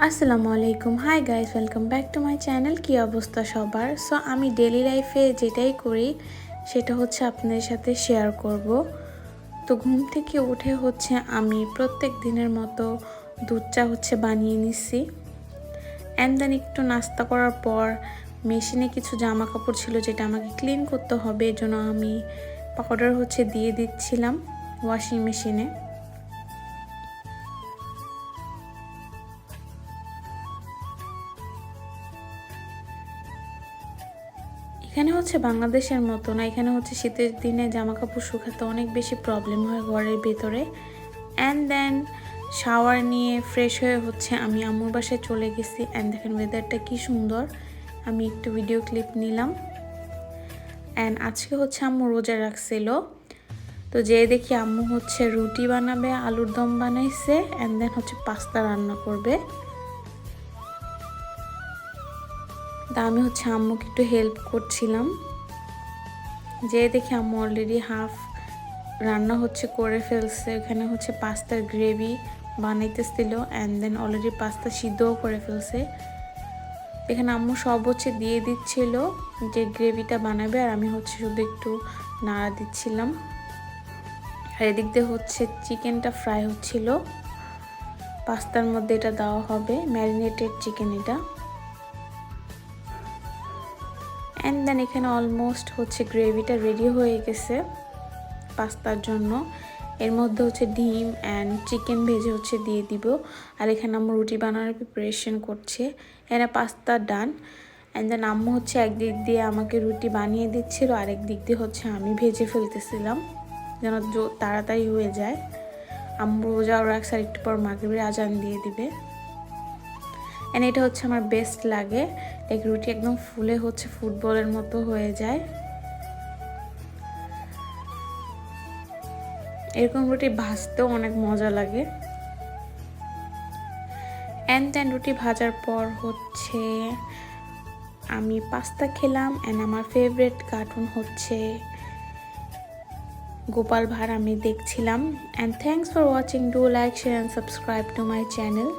আসসালামু আলাইকুম। Hi guys, welcome back to my channel. কি অবস্থা সবার? সো আমি ডেলি লাইফে যেটাই করি সেটা হচ্ছে আপনাদের সাথে শেয়ার করব। তো ঘুম থেকে উঠে হচ্ছে আমি প্রত্যেক দিনের মতো দুধ চা বানিয়ে নিছি। অ্যান্ড দেন একটু নাস্তা করার পর মেশিনে কিছু জামা কাপড় ছিল যেটা আমাকে ক্লিন করতে হবে, এজন্য আমি পাউডার দিয়ে দিচ্ছিলাম ওয়াশিং মেশিনে। এখানে বাংলাদেশের মতো না, এখানে শীতের দিনে জামা কাপড় শুকাতে অনেক বেশি প্রবলেম হয় ঘরের ভেতরে। অ্যান্ড দেন শাওয়ার নিয়ে ফ্রেশ হয়ে আমি আম্মুর বাসায় চলে গেছি। অ্যান্ড দেখেন ওয়েদারটা কি সুন্দর, আমি একটু ভিডিও ক্লিপ নিলাম। অ্যান্ড আজকে আম্মু রোজা রাখছিল, তো যে দেখি আম্মু রুটি বানাবে, আলুর দম বানাইছে, অ্যান্ড দেন পাস্তা রান্না করবে। তা আমি আম্মুকে একটু হেল্প করছিলাম। যে দেখি আম্মু অলরেডি হাফ রান্না করে ফেলছে। এখানে পাস্তার গ্রেভি বানাইতেছিল, অ্যান্ড দেন অলরেডি পাস্তা সিদ্ধও করে ফেলছে। এখানে আম্মু সব দিয়ে দিচ্ছিল যে গ্রেভিটা বানাবে, আর আমি শুধু একটু নাড়া দিচ্ছিলাম। আর এদিক দিয়ে চিকেনটা ফ্রাই হচ্ছিল। পাস্তার মধ্যে এটা দেওয়া হবে, ম্যারিনেটেড চিকেন এটা। অ্যান্ড দেন এখানে অলমোস্ট গ্রেভিটা রেডি হয়ে গেছে পাস্তার জন্য। এর মধ্যে ডিম অ্যান্ড চিকেন ভেজে দিয়ে দিব। আর এখানে আম্মু রুটি বানানোর প্রিপারেশন করছে। এখানে পাস্তা ডান। অ্যান্ড দেন আম্মু একদিক দিয়ে আমাকে রুটি বানিয়ে দিচ্ছিল, আরেক দিক দিয়ে আমি ভেজে ফেলতেছিলাম যেন তাড়াতাড়ি হয়ে যায়। আম্মু রোজাও রাখছে, আর একটু পর মাগরিবের আজান দিয়ে দিবে। অ্যান্ড এটা আমার বেস্ট লাগে, লাইক রুটি একদম ফুলে ফুটবলের মতো হয়ে যায়। এরকম রুটি ভাজতেও অনেক মজা লাগে। অ্যান্ড দেন রুটি ভাজার পর আমি পাস্তা খেলাম। অ্যান্ড আমার ফেভারিট কার্টুন গোপাল ভাঁড় আমি দেখছিলাম। And thanks for watching. Do like, share and subscribe to my channel.